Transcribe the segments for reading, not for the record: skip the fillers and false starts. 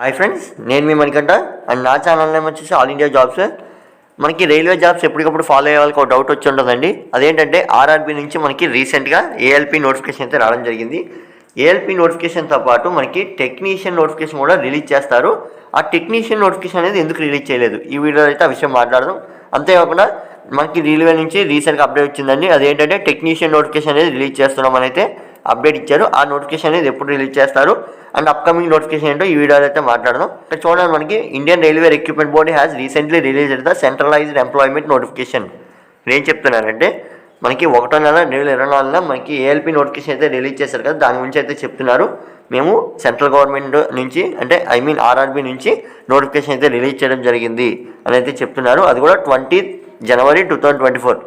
Hi friends, నేను మీ Manikanta and నా channel name వచ్చేసి ఆల్ ఇండియా జాబ్స్. మనకి రైల్వే జాబ్స్ ఎప్పటికప్పుడు ఫాలో అయ్యే వాళ్ళకి ఒక డౌట్ వచ్చి ఉంటుందండి. అదేంటంటే ఆర్ఆర్బీ నుంచి మనకి రీసెంట్గా ఏఎల్పీ నోటిఫికేషన్ అయితే రావడం జరిగింది. ఏఎల్పీ నోటిఫికేషన్తో పాటు మనకి టెక్నీషియన్ నోటిఫికేషన్ కూడా రిలీజ్ చేస్తారు. ఆ టెక్నీషియన్ నోటిఫికేషన్ అనేది ఎందుకు రిలీజ్ చేయలేదు, ఈ వీడియోలో అయితే ఆ విషయం మాట్లాడదాం. అంతేకాకుండా మనకి రైల్వే నుంచి రీసెంట్గా అప్డేట్ వచ్చిందండి. అదేంటంటే టెక్నీషియన్ నోటిఫికేషన్ అనేది రిలీజ్ చేస్తున్నామని అయితే అప్డేట్ ఇచ్చారు. ఆ నోటిఫికేషన్ అనేది ఎప్పుడు రిలీజ్ చేస్తారు అండ్ అప్కమింగ్ నోటిఫికేషన్ ఏంటో ఈ వీడియోలో అయితే మాట్లాడదాం. ఇక్కడ చూడండి, మనకి Indian railway recruitment board has recently released the centralised employment notification. ఏం చెప్తున్నారంటే మనకి 1వ నెల 2024 మనకి ఏఎల్పీ నోటిఫికేషన్ అయితే రిలీజ్ చేశారు కదా, దాని గురించి అయితే చెప్తున్నారు. మేము సెంట్రల్ గవర్నమెంట్ నుంచి అంటే ఆర్ఆర్బీ నుంచి నోటిఫికేషన్ అయితే రిలీజ్ చేయడం జరిగింది అని అయితే చెప్తున్నారు. అది కూడా 20 జనవరి 2024.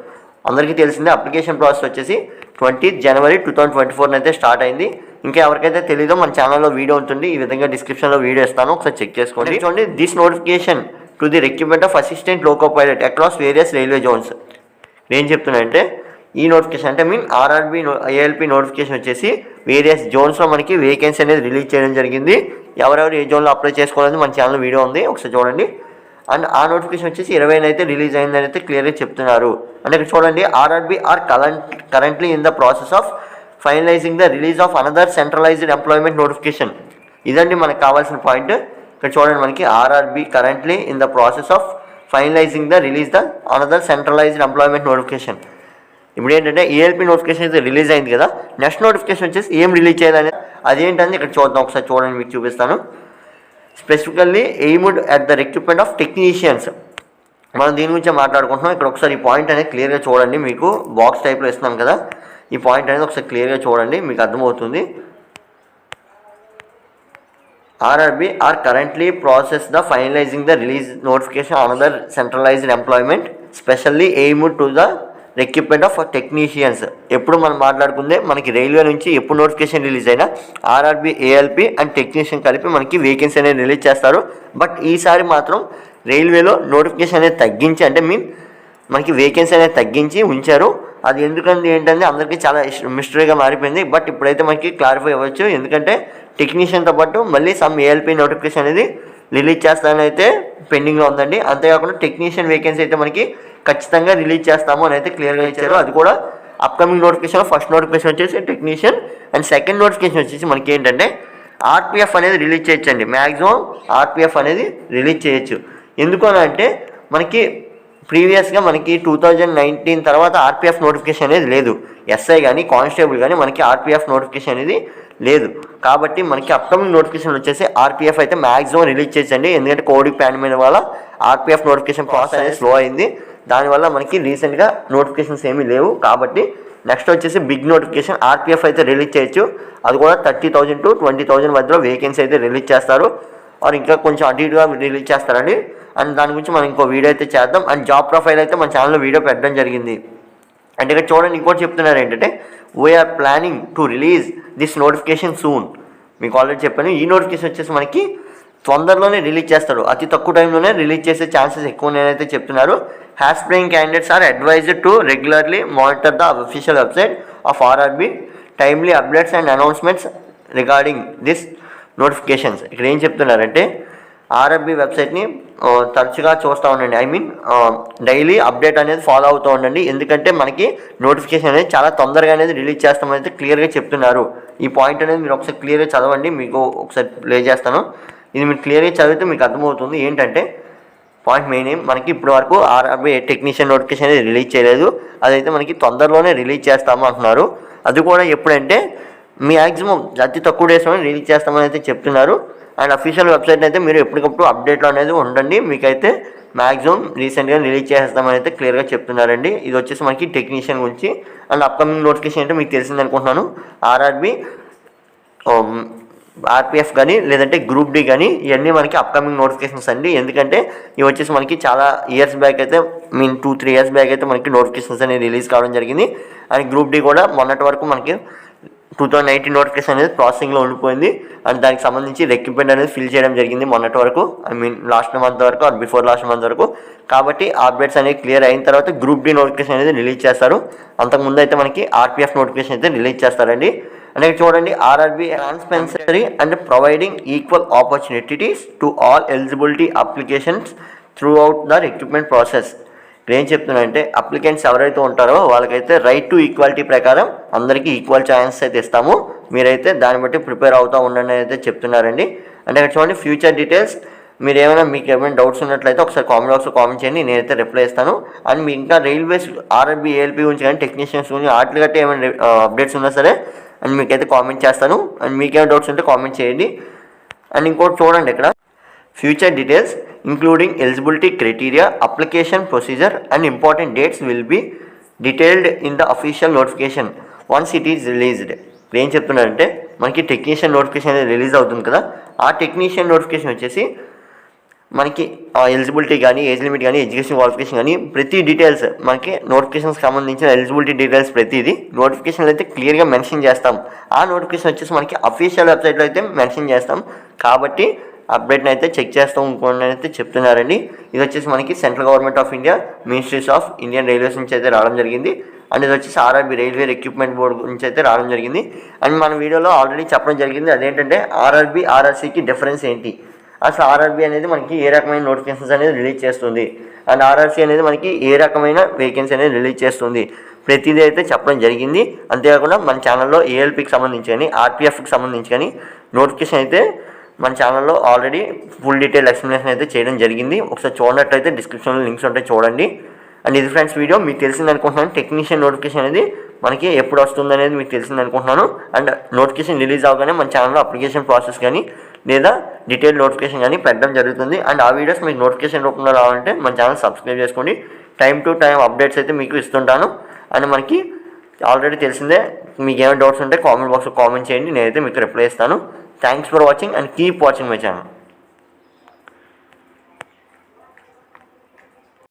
అందరికీ తెలిసిందే అప్లికేషన్ ప్రాసెస్ వచ్చేసి 20 జనవరి 2024 అయితే స్టార్ట్ అయింది. ఇంకా ఎవరికైతే తెలీదో మన ఛానల్లో వీడియో ఉంటుంది, ఈ విధంగా డిస్క్రిప్షన్లో వీడియో ఇస్తాను, ఒకసారి చెక్ చేసుకోండి. చూడండి, this notification to the recruitment of assistant loco pilot across various railway Jones. ఏం చెప్తున్నానంటే ఈ నోటిఫికేషన్ అంటే ఆర్ఆర్బీ ఏఎల్పీ నోటిఫికేషన్ వచ్చేసి వేరియస్ జోన్స్లో మనకి వేకెన్సీ అనేది రిలీజ్ చేయడం జరిగింది. ఎవరెవరు ఏ జోన్లో అప్లై చేసుకోవాలని మన ఛానల్ వీడియో ఉంది, ఒకసారి చూడండి. అండ్ ఆ నోటిఫికేషన్ వచ్చేసి 20 అయితే రిలీజ్ అయిందని అయితే క్లియర్గా చెప్తున్నారు. అంటే ఇక్కడ చూడండి, RRB are currently in the process of finalising the release of another centralised employment notification. ఇదండి మనకు కావాల్సిన పాయింట్. ఇక్కడ చూడండి, మనకి RRB currently in the process of finalising the release the another centralised employment notification. ఇప్పుడు ఏంటంటే ఏఎల్పీ నోటిఫికేషన్ అయితే release అయింది కదా, నెక్స్ట్ నోటిఫికేషన్ వచ్చేసి ఏం రిలీజ్ చేయాలని అదేంటని ఇక్కడ చూద్దాం, ఒకసారి చూడండి, మీకు చూపిస్తాను. Specifically aimed at the recruitment of technicians. మనం దీని గురించి మాట్లాడుకుంటున్నాం. ఇక్కడ ఒకసారి ఈ పాయింట్ అనేది క్లియర్గా చూడండి, మీకు బాక్స్ టైప్లో ఇస్తున్నాం కదా, ఈ పాయింట్ అనేది ఒకసారి క్లియర్గా చూడండి, మీకు అర్థమవుతుంది. RRB are currently process the finalising the release notification another centralised employment specially aimed to the recruitment of technicians. ఎప్పుడు మనం మాట్లాడుకుందే మనకి రైల్వే నుంచి ఎప్పుడు నోటిఫికేషన్ రిలీజ్ అయినా ఆర్ఆర్బీ ఏఎల్పీ అండ్ టెక్నీషియన్ కలిపి మనకి వేకెన్సీ అనేది రిలీజ్ చేస్తారు. బట్ ఈసారి మాత్రం రైల్వేలో నోటిఫికేషన్ అనేది తగ్గించి అంటే మనకి వేకెన్సీ అనేది తగ్గించి ఉంచారు. అది ఎందుకంటే ఏంటంటే అందరికీ చాలా మిస్టరీగా మారిపోయింది. బట్ ఇప్పుడైతే మనకి క్లారిఫై అవ్వచ్చు, ఎందుకంటే టెక్నీషియన్తో పాటు మళ్ళీ సమ్ ఏఎల్పీ నోటిఫికేషన్ అనేది రిలీజ్ చేస్తానని అయితే పెండింగ్లో ఉందండి. అంతేకాకుండా టెక్నీషియన్ వేకెన్సీ అయితే మనకి ఖచ్చితంగా రిలీజ్ చేస్తాము అని అయితే క్లియర్గా ఇచ్చారు. అది కూడా అప్కమింగ్ నోటిఫికేషన్. ఫస్ట్ నోటిఫికేషన్ వచ్చేసి టెక్నీషియన్ అండ్ సెకండ్ నోటిఫికేషన్ వచ్చేసి మనకి ఏంటంటే ఆర్పిఎఫ్ అనేది రిలీజ్ చేయొచ్చండి. మ్యాక్సిమం ఆర్పిఎఫ్ అనేది రిలీజ్ చేయొచ్చు. ఎందుకు అని అంటే మనకి ప్రీవియస్గా మనకి 2019 తర్వాత ఆర్పిఎఫ్ నోటిఫికేషన్ అనేది లేదు. ఎస్ఐ కానీ కానిస్టేబుల్ కానీ మనకి ఆర్పిఎఫ్ నోటిఫికేషన్ అనేది లేదు. కాబట్టి మనకి అప్కమింగ్ నోటిఫికేషన్ వచ్చేసి ఆర్పిఎఫ్ అయితే మ్యాక్సిమం రిలీజ్ చేయొచ్చండి. ఎందుకంటే కోవిడ్ పాండమిక్ వల్ల ఆర్పిఎఫ్ నోటిఫికేషన్ ప్రాసెస్ అనేది స్లో అయింది. దానివల్ల మనకి రీసెంట్గా నోటిఫికేషన్స్ ఏమీ లేవు. కాబట్టి నెక్స్ట్ వచ్చేసి బిగ్ నోటిఫికేషన్ ఆర్పిఎఫ్ అయితే రిలీజ్ చేయొచ్చు. అది కూడా 30,000 to 20,000 మధ్యలో వేకెన్సీ అయితే రిలీజ్ చేస్తారు. ఆర్ ఇంకా కొంచెం అటు ఇటుగా రిలీజ్ చేస్తారండి. అండ్ దాని గురించి మనం ఇంకో వీడియో అయితే చేద్దాం. అండ్ జాబ్ ప్రొఫైల్ అయితే మన ఛానల్లో వీడియో పెట్టడం జరిగింది. అంటే ఇక్కడ చూడండి, ఇంకోటి చెప్తున్నారు ఏంటంటే we're planning to release this notification soon. మీకు ఆల్రెడీ చెప్పాను, ఈ నోటిఫికేషన్ వచ్చేసి మనకి తొందరలోనే రిలీజ్ చేస్తారు. అతి తక్కువ టైంలోనే రిలీజ్ చేసే ఛాన్సెస్ ఎక్కువ నేనైతే చెప్తున్నారు. Aspiring candidates are advised to regularly monitor the official website of RRB timely updates and announcements regarding this notifications. ఇక్కడ ఏం చెప్తున్నారంటే ఆర్ఆర్బీ వెబ్సైట్ని తరచుగా చూస్తూ ఉండండి. డైలీ అప్డేట్ అనేది ఫాలో అవుతూ ఉండండి. ఎందుకంటే మనకి నోటిఫికేషన్ అనేది చాలా తొందరగా అనేది రిలీజ్ చేస్తామని అయితే క్లియర్గా చెప్తున్నారు. ఈ పాయింట్ అనేది మీరు ఒకసారి క్లియర్గా చదవండి, మీకు ఒకసారి ప్లే చేస్తాను. ఇది మీరు క్లియర్గా చదివితే మీకు అర్థమవుతుంది. ఏంటంటే పాయింట్ మెయిన్ మనకి ఇప్పటి వరకు ఆర్ఆర్బీ టెక్నీషియన్ నోటిఫికేషన్ అనేది రిలీజ్ చేయలేదు. అదైతే మనకి తొందరలోనే రిలీజ్ చేస్తాము అంటున్నారు. అది కూడా ఎప్పుడంటే మ్యాక్సిమం అతి తక్కువ డేస్లోనే రిలీజ్ చేస్తామని అయితే చెప్తున్నారు. అండ్ అఫీషియల్ వెబ్సైట్ అయితే మీరు ఎప్పటికప్పుడు అప్డేట్లో అనేది ఉండండి. మీకైతే మ్యాక్సిమం రీసెంట్గా రిలీజ్ చేస్తామని అయితే క్లియర్గా చెప్తున్నారండి. ఇది వచ్చేసి మనకి టెక్నీషియన్ గురించి. అండ్ అప్కమింగ్ నోటిఫికేషన్ అంటే మీకు తెలిసింది అనుకుంటున్నాను. ఆర్ఆర్బీ ఆర్పిఎఫ్ కానీ లేదంటే గ్రూప్ డి కానీ ఇవన్నీ మనకి అప్కమింగ్ నోటిఫికేషన్స్ అండి. ఎందుకంటే ఇవి వచ్చేసి మనకి చాలా ఇయర్స్ బ్యాక్ అయితే 2-3 ఇయర్స్ బ్యాక్ అయితే మనకి నోటిఫికేషన్స్ అనేది రిలీజ్ కావడం జరిగింది. అండ్ గ్రూప్ డి కూడా మొన్నటి వరకు మనకి 2019 నోటిఫికేషన్ అనేది ప్రాసెసింగ్లో ఉండిపోయింది. అండ్ దానికి సంబంధించి రిక్రూట్మెంట్ అనేది ఫిల్ చేయడం జరిగింది మొన్నటి వరకు, లాస్ట్ మంత్ వరకు ఆర్ బిఫోర్ లాస్ట్ మంత్ వరకు. కాబట్టి అప్డేట్స్ అనేవి క్లియర్ అయిన తర్వాత గ్రూప్ డి నోటిఫికేషన్ అనేది రిలీజ్ చేస్తారు. అంతకుముందు అయితే మనకి ఆర్పిఎఫ్ నోటిఫికేషన్ అయితే రిలీజ్ చేస్తారండి. అంటే చూడండి, RRB transparency and providing equal opportunities to all eligibility applications through out the recruitment process. ఇక్కడ ఏం చెప్తున్నానంటే, అప్లికెంట్స్ ఎవరైతే ఉంటారో వాళ్ళకైతే రైట్ టు ఈక్వాలిటీ ప్రకారం అందరికీ ఈక్వల్ ఛాన్స్ అయితే ఇస్తాము, మీరైతే దాన్ని బట్టి ప్రిపేర్ అవుతూ ఉండండి అయితే చెప్తున్నారండి. అంటే ఇక్కడ చూడండి, ఫ్యూచర్ డీటెయిల్స్ మీకు ఏమైనా డౌట్స్ ఉన్నట్లయితే ఒకసారి కామెంట్ బాక్స్లో కామెంట్ చేయండి, నేనైతే రిప్లై ఇస్తాను. అండ్ మీకు ఇంకా రైల్వేస్ ఆర్ఆర్బి ఏఎల్పి గురించి కానీ టెక్నీషియన్స్ గురించి వాటి గట్టి ఏమైనా అప్డేట్స్ ఉన్నా సరే అండ్ మీకైతే కామెంట్ చేస్తాను. అండ్ మీకేమైనా డౌట్స్ ఉంటే కామెంట్ చేయండి. అండ్ ఇంకోటి చూడండి, ఇక్కడ future details including eligibility criteria, application procedure and important dates will be detailed in the official notification once it is released. ఇప్పుడు ఏం చెప్తున్నారంటే, మనకి టెక్నీషియన్ నోటిఫికేషన్ అనేది రిలీజ్ అవుతుంది కదా, ఆ టెక్నీషియన్ నోటిఫికేషన్ వచ్చేసి మనకి ఎలిజిబిలిటీ కానీ, ఏజ్ లిమిట్ కానీ, ఎడ్యుకేషన్ క్వాలిఫికేషన్ కానీ ప్రతి డీటెయిల్స్ మనకి నోటిఫికేషన్కి సంబంధించిన ఎలిజిబిలిటీ డీటెయిల్స్ ప్రతిదీ నోటిఫికేషన్లో అయితే క్లియర్గా మెన్షన్ చేస్తాం. ఆ నోటిఫికేషన్ వచ్చేసి మనకి అఫీషియల్ వెబ్సైట్లో అయితే మెన్షన్ చేస్తాం. కాబట్టి అప్డేట్ని అయితే చెక్ చేస్తూ ఇంకోటి అయితే చెప్తున్నారండి. ఇది వచ్చేసి మనకి central government of India ministries of Indian railways నుంచి అయితే రావడం జరిగింది. అండ్ ఇది వచ్చేసి ఆర్ఆర్బి రైల్వే రిక్రూట్మెంట్ బోర్డు నుంచి అయితే రావడం జరిగింది. అండ్ మన వీడియోలో ఆల్రెడీ చెప్పడం జరిగింది, అదేంటంటే ఆర్ఆర్బి ఆర్ఆర్సీకి డిఫరెన్స్ ఏంటి, అసలు ఆర్ఆర్బి అనేది మనకి ఏ రకమైన నోటిఫికేషన్స్ అనేది రిలీజ్ చేస్తుంది, అండ్ ఆర్ఆర్సీ అనేది మనకి ఏ రకమైన వేకెన్సీ అనేది రిలీజ్ చేస్తుంది, ప్రతిదీ అయితే చెప్పడం జరిగింది. అంతేకాకుండా మన ఛానల్లో ఏఎల్పికి సంబంధించి కానీ, ఆర్పిఎఫ్కి సంబంధించి కానీ నోటిఫికేషన్ అయితే మన ఛానల్లో ఆల్రెడీ ఫుల్ డీటెయిల్ ఎక్స్ప్లెనేషన్ అయితే చేయడం జరిగింది. ఒకసారి చూడనట్లయితే డిస్క్రిప్షన్లో లింక్స్ ఉంటాయి, చూడండి. అండ్ ఇది ఫ్రెండ్స్ వీడియో మీకు తెలిసింది అనుకుంటున్నాను. టెక్నీషియన్ నోటిఫికేషన్ అనేది మనకి ఎప్పుడు వస్తుంది అనేది మీకు తెలిసింది అనుకుంటున్నాను. అండ్ నోటిఫికేషన్ రిలీజ్ అవగానే మన ఛానల్లో అప్లికేషన్ ప్రాసెస్ కానీ లేదా డీటెయిల్ నోటిఫికేషన్ కానీ పెట్టడం జరుగుతుంది. అండ్ ఆ వీడియోస్ మీకు నోటిఫికేషన్ రూపంలో రావాలంటే మన ఛానల్ సబ్స్క్రైబ్ చేసుకోండి. టైం టు టైం అప్డేట్స్ అయితే మీకు ఇస్తుంటాను. అండ్ మనకి ఆల్రెడీ తెలిసిందే, మీకు ఏమైనా డౌట్స్ ఉంటే కామెంట్ బాక్స్లో కామెంట్ చేయండి, నేనైతే మీకు రిప్లై ఇస్తాను. Thanks for watching and keep watching my channel.